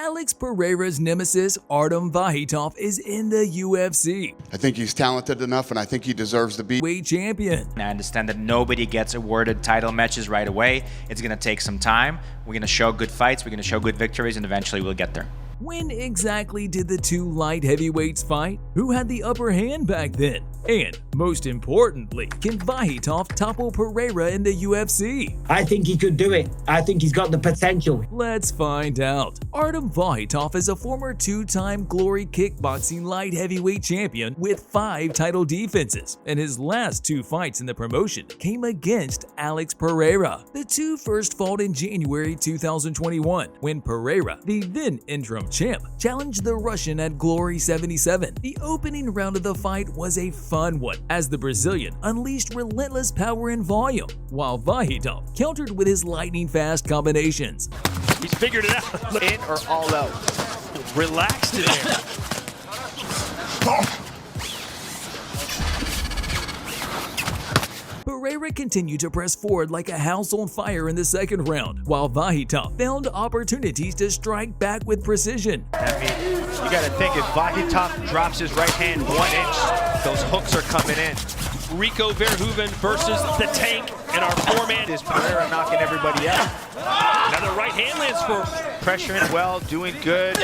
Alex Pereira's nemesis, Artem Vakhitov, is in the UFC. I think he's talented enough, and I think he deserves to be Weight champion. I understand that nobody gets awarded title matches right away. It's going to take some time. We're going to show good fights, we're going to show good victories, and eventually we'll get there. When exactly did the two light heavyweights fight? Who had the upper hand back then? And, most importantly, can Vakhitov topple Pereira in the UFC? I think he could do it. I think he's got the potential. Let's find out. Artem Vakhitov is a former two-time Glory Kickboxing light heavyweight champion with 5 title defenses, and his last 2 fights in the promotion came against Alex Pereira. The two first fought in January 2021, when Pereira, the then interim champ, challenged the Russian at Glory 77. The opening round of the fight was a fun one, as the Brazilian unleashed relentless power and volume, while Vakhitov countered with his lightning-fast combinations. He's figured it out. In or all out. Relaxed in there. Pereira continued to press forward like a house on fire in the second round, while Vakhitov found opportunities to strike back with precision. I mean, you got to think, if Vakhitov drops his right hand 1 inch, those hooks are coming in. Rico Verhoeven versus the Tank, and our four-man Is Pereira knocking everybody out? Another right hand lands for Pressuring well, doing good,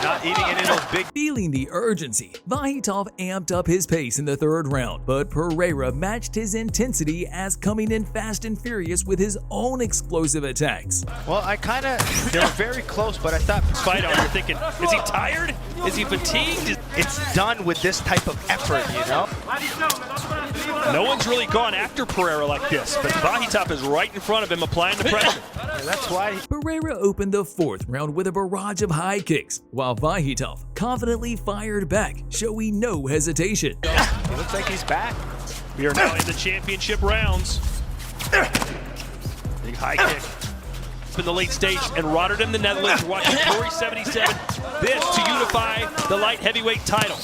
not eating any of those big. Feeling the urgency, Vakhitov amped up his pace in the third round, but Pereira matched his intensity as coming in fast and furious with his own explosive attacks. Well, they were very close, but I thought fight on. You're thinking, is he tired? Is he fatigued? it's done with this type of effort, you know? No one's really gone after Pereira like this, but Vakhitov is right in front of him applying the pressure. That's why. Pereira opened the fourth round with a barrage of high kicks, while Vakhitov confidently fired back, showing no hesitation. He looks like he's back. We are now in the championship rounds. Big high kick. In the late stage, and Rotterdam, the Netherlands, watching Glory 77. This to unify the light heavyweight title.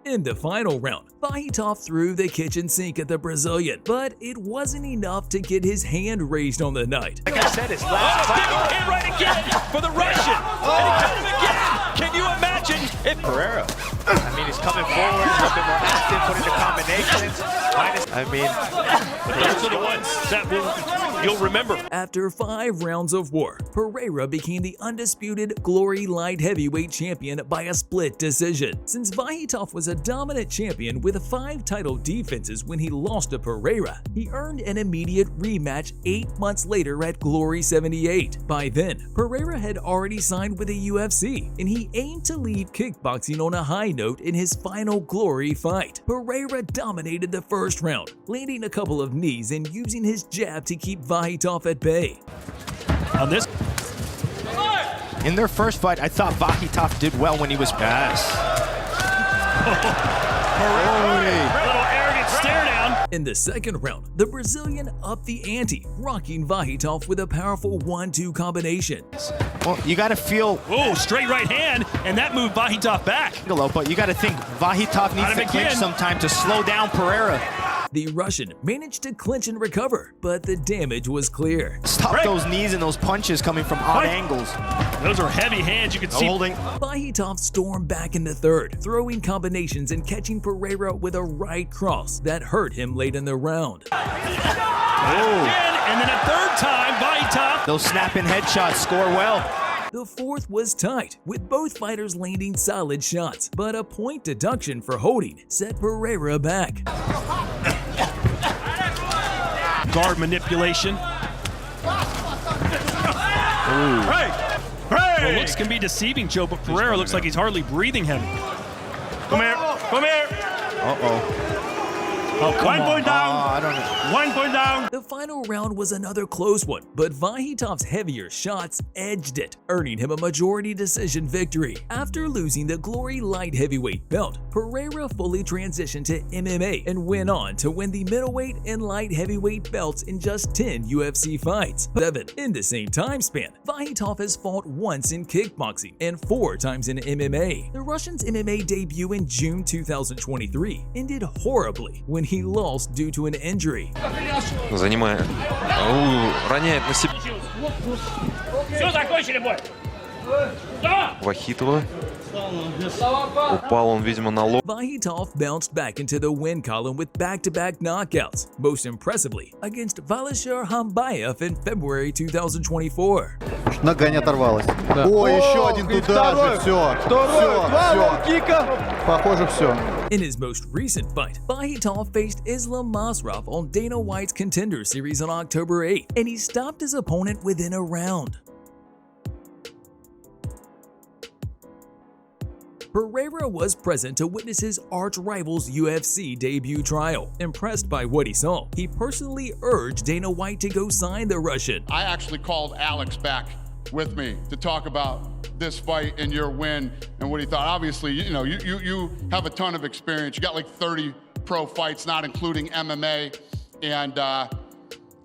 In the final round, Vakhitov threw the kitchen sink at the Brazilian, but it wasn't enough to get his hand raised on the night. Like I said, his last Big fight. hit right again for the Russian. And he got him again. Can you imagine if Pereira, I mean, he's coming forward, a little bit more active, putting the combinations. those are the ones that you'll remember. After 5 rounds of war, Pereira became the undisputed Glory light heavyweight champion by a split decision. Since Vakhitov was a dominant champion with 5 title defenses when he lost to Pereira, he earned an immediate rematch 8 months later at Glory 78. By then, Pereira had already signed with the UFC, and he aimed to leave kickboxing on a high note in his final Glory fight. Pereira dominated the first round, landing a couple of knees and using his jab to keep Vakhitov at bay. On this, In their first fight, I thought Vakhitov did well when he was passed. a little arrogant stare down. In the second round, the Brazilian upped the ante, rocking Vakhitov with a powerful 1-2 combination. Well, you got to feel, Oh, straight right hand, and that moved Vakhitov back. but you got to think Vakhitov needs to clinch sometime to slow down Pereira. The Russian managed to clinch and recover, but the damage was clear. Stop those knees and those punches coming from odd angles. Those are heavy hands. You can see. Holding. Vakhitov stormed back in the third, throwing combinations and catching Pereira with a right cross that hurt him late in the round. Again, and then a third time, Vakhitov. Those snapping headshots score well. The fourth was tight, with both fighters landing solid shots, but a point deduction for holding set Pereira back. Guard manipulation. The looks can be deceiving, Joe, but Pereira looks like he's hardly breathing heavy. Come here. Come here. Uh-oh. Oh, come 1 on. point down. I don't know. 1 point down. The final round was another close one, but Vakhitov's heavier shots edged it, earning him a majority decision victory. After losing the Glory light heavyweight belt, Pereira fully transitioned to MMA and went on to win the middleweight and light heavyweight belts in just 10 UFC fights. 7 in the same time span. Vakhitov has fought once in kickboxing and 4 times in MMA. The Russian's MMA debut in June 2023 ended horribly when he lost due to an injury. Роняет на себя. Vakhitova. Упал он, видимо, на лоб. Vakhitov bounced back into the win column with back-to-back knockouts, most impressively against Vakhitov Hambayev in February 2024. Нога не оторвалась. О, еще один туда же. Все. Похоже, все. In his most recent fight, Vakhitov faced Islam Masraf on Dana White's Contender Series on October 8th, and he stopped his opponent within a round. Pereira was present to witness his arch-rival's UFC debut trial. Impressed by what he saw, he personally urged Dana White to go sign the Russian. I actually called Alex back with me to talk about this fight and your win and what he thought. Obviously, you know, you have a ton of experience. You got like 30 pro fights, not including MMA. And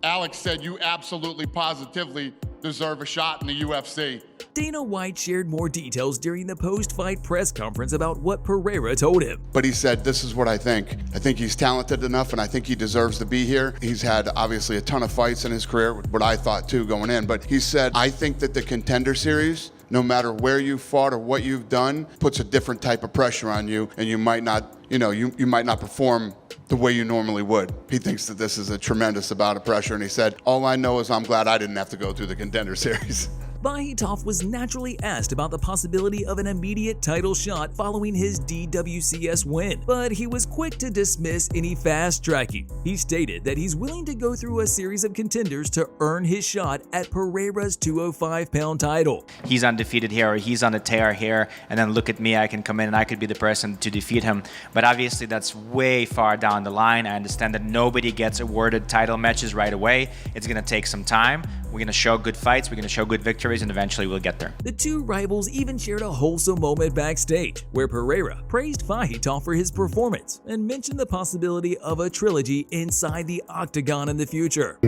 Alex said you absolutely positively deserve a shot in the UFC. Dana White shared more details during the post-fight press conference about what Pereira told him. But he said, this is what I think. I think he's talented enough, and I think he deserves to be here. He's had, obviously, a ton of fights in his career, what I thought, too, going in. But he said, I think that the Contender Series, no matter where you fought or what you've done, puts a different type of pressure on you, and you might not, you might not perform the way you normally would. He thinks that this is a tremendous amount of pressure, and he said, all I know is I'm glad I didn't have to go through the Contender Series. Vakhitov was naturally asked about the possibility of an immediate title shot following his DWCS win, but he was quick to dismiss any fast-tracking. He stated that he's willing to go through a series of contenders to earn his shot at Pereira's 205-pound title. He's undefeated here, or he's on a tear here, and then look at me, I can come in and I could be the person to defeat him. But obviously that's way far down the line. I understand that nobody gets awarded title matches right away. It's going to take some time. We're going to show good fights, we're going to show good victories, and eventually we'll get there. The two rivals even shared a wholesome moment backstage, where Pereira praised Vakhitov for his performance and mentioned the possibility of a trilogy inside the octagon in the future.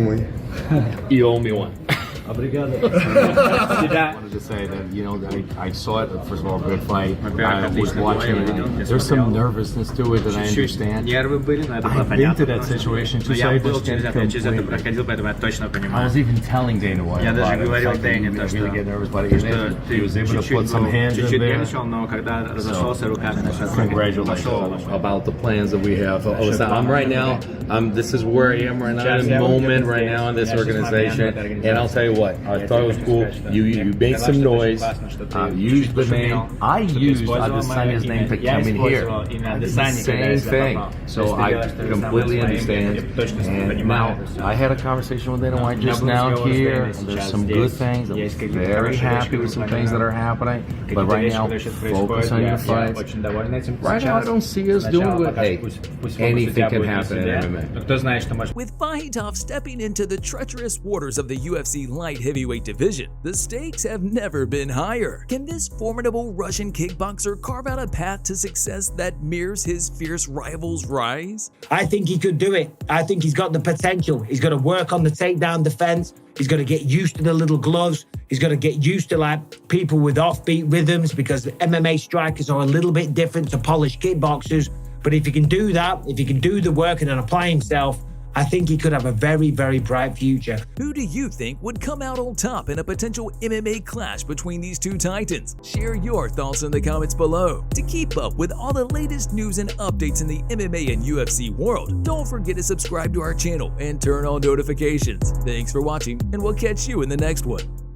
You owe me one. Obrigado. I wanted to say that, I saw it. First of all, good fight. I was watching it. There's some nervousness to it that I understand. I've been to that situation. I was even telling Dana White about it. Like, you really get nervous, but he was able to put some hands in there. So, congratulations about the plans that we have. I'm right now. This is where I am right now. In the moment right now in this organization, and I'll tell you what, I thought it was cool. You made some noise. Used the name. I used Adesanya's name to come in here. Same thing. So I completely understand. And now I had a conversation with Dana White just now here. There's some good things. I'm very happy with some things that are happening. But right now, focus on your fights. Right now, I don't see us doing it. Hey, anything can happen in MMA. With Vakhitov stepping into the treacherous waters of the UFC light heavyweight division, the stakes have never been higher. Can this formidable Russian kickboxer carve out a path to success that mirrors his fierce rival's rise? I think he could do it. I think he's got the potential. He's got to work on the takedown defense. He's got to get used to the little gloves. He's got to get used to like people with offbeat rhythms, because the MMA strikers are a little bit different to polished kickboxers. But if he can do that, if he can do the work and then apply himself, I think he could have a very, very bright future. Who do you think would come out on top in a potential MMA clash between these two titans? Share your thoughts in the comments below. To keep up with all the latest news and updates in the MMA and UFC world, don't forget to subscribe to our channel and turn on notifications. Thanks for watching, and we'll catch you in the next one.